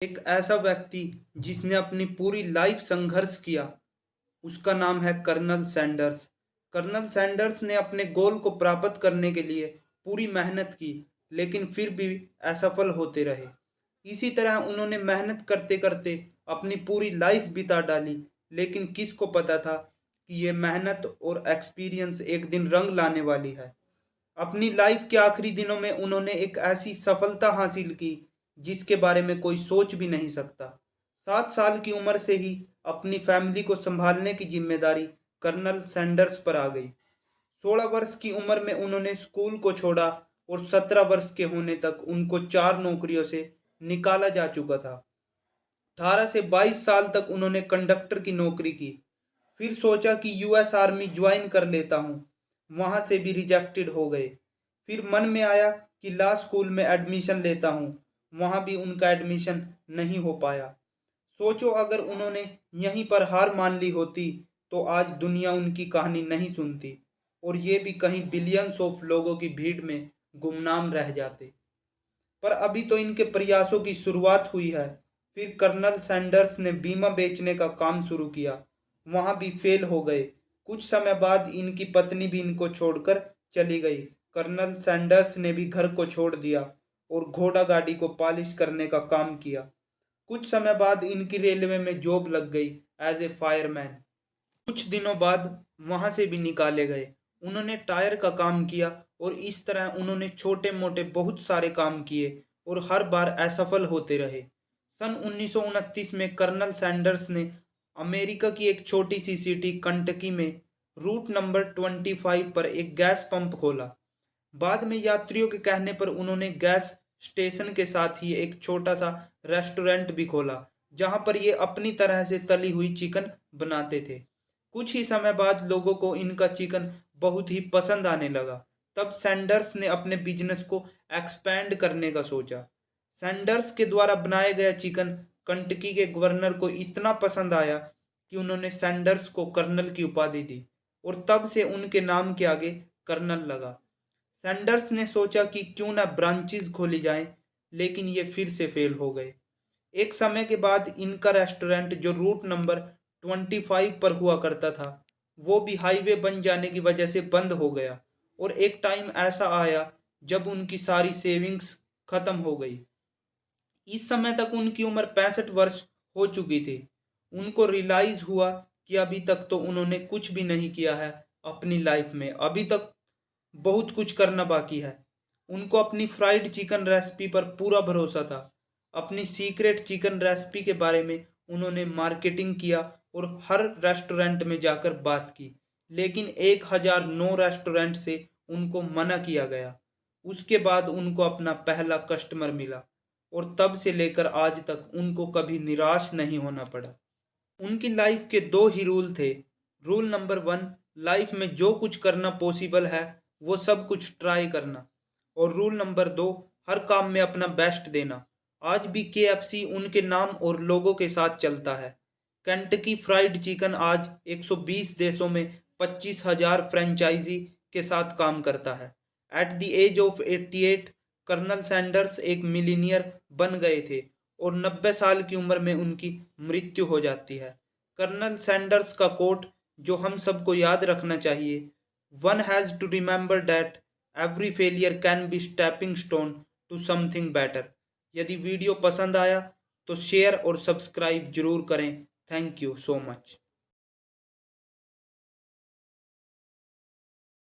एक ऐसा व्यक्ति जिसने अपनी पूरी लाइफ संघर्ष किया, उसका नाम है कर्नल सैंडर्स। कर्नल सैंडर्स ने अपने गोल को प्राप्त करने के लिए पूरी मेहनत की, लेकिन फिर भी असफल होते रहे। इसी तरह उन्होंने मेहनत करते-करते अपनी पूरी लाइफ बिता डाली, लेकिन किसको पता था कि ये मेहनत और एक्सपीरियंस एक दिन रंग लाने वाली है। अपनी लाइफ के आखिरी दिनों में उन्होंने एक ऐसी सफलता हासिल की जिसके बारे में कोई सोच भी नहीं सकता। 7 साल की उम्र से ही अपनी फैमिली को संभालने की जिम्मेदारी कर्नल सैंडर्स पर आ गई। 16 वर्ष की उम्र में उन्होंने स्कूल को छोड़ा और 17 वर्ष के होने तक उनको 4 नौकरियों से निकाला जा चुका था। 18 से 22 साल तक उन्होंने कंडक्टर की नौकरी की। फिर सोचा कि यूएस आर्मी ज्वाइन कर लेता हूँ, वहाँ से भी रिजेक्टेड हो गए। फिर मन में आया कि लॉ स्कूल में एडमिशन लेता हूँ, वहाँ भी उनका एडमिशन नहीं हो पाया। सोचो अगर उन्होंने यहीं पर हार मान ली होती तो आज दुनिया उनकी कहानी नहीं सुनती और ये भी कहीं बिलियंस ऑफ लोगों की भीड़ में गुमनाम रह जाते। पर अभी तो इनके प्रयासों की शुरुआत हुई है। फिर कर्नल सैंडर्स ने बीमा बेचने का काम शुरू किया, वहां भी फेल हो गए। कुछ समय बाद इनकी पत्नी भी इनको छोड़कर चली गई। कर्नल सैंडर्स ने भी घर को छोड़ दिया और घोड़ा गाड़ी को पॉलिश करने का काम किया। कुछ समय बाद इनकी रेलवे में जॉब लग गई एज ए फायरमैन। कुछ दिनों बाद वहां से भी निकाले गए। उन्होंने टायर का काम किया और इस तरह उन्होंने छोटे मोटे बहुत सारे काम किए और हर बार असफल होते रहे। सन 1929 में कर्नल सैंडर्स ने अमेरिका की एक छोटी सी सिटी कंटकी में रूट नंबर 25 पर एक गैस पंप खोला। बाद में यात्रियों के कहने पर उन्होंने गैस स्टेशन के साथ ही एक छोटा सा रेस्टोरेंट भी खोला, जहां पर ये अपनी तरह से तली हुई चिकन बनाते थे। कुछ ही समय बाद लोगों को इनका चिकन बहुत ही पसंद आने लगा। तब सैंडर्स ने अपने बिजनेस को एक्सपैंड करने का सोचा। सैंडर्स के द्वारा बनाया गया चिकन कंटकी के गवर्नर को इतना पसंद आया कि उन्होंने सैंडर्स को कर्नल की उपाधि दी और तब से उनके नाम के आगे कर्नल लगा। सैंडर्स ने सोचा कि क्यों ना ब्रांचेस खोली जाएं, लेकिन ये फिर से फेल हो गए। एक समय के बाद इनका रेस्टोरेंट जो रूट नंबर 25 पर हुआ करता था, वो भी हाईवे बन जाने की वजह से बंद हो गया और एक टाइम ऐसा आया जब उनकी सारी सेविंग्स खत्म हो गई। इस समय तक उनकी उम्र 65 वर्ष हो चुकी थी। उनको रियलाइज हुआ कि अभी तक तो उन्होंने कुछ भी नहीं किया है अपनी लाइफ में, अभी तक बहुत कुछ करना बाकी है। उनको अपनी फ्राइड चिकन रेसिपी पर पूरा भरोसा था। अपनी सीक्रेट चिकन रेसिपी के बारे में उन्होंने मार्केटिंग किया और हर रेस्टोरेंट में जाकर बात की, लेकिन 1009 रेस्टोरेंट से उनको मना किया गया। उसके बाद उनको अपना पहला कस्टमर मिला और तब से लेकर आज तक उनको कभी निराश नहीं होना पड़ा। उनकी लाइफ के दो ही रूल थे। रूल नंबर 1, लाइफ में जो कुछ करना पॉसिबल है वो सब कुछ ट्राई करना। और रूल नंबर 2, हर काम में अपना बेस्ट देना। आज भी केएफसी उनके नाम और लोगों के साथ चलता है। केंटकी फ्राइड चिकन आज 120 देशों में 25,000 फ्रेंचाइजी के साथ काम करता है। At the age of 88 Colonel Sanders एक मिलीनियर बन गए थे और 90 साल की उम्र में उनकी मृत्यु हो जाती है। कर्नल सैंडर्स का कोट जो हम सबको याद रखना चाहिए, one has to remember that every failure can be stepping stone to something better. यदि वीडियो पसंद आया तो शेयर और सब्सक्राइब जरूर करें। Thank you so much.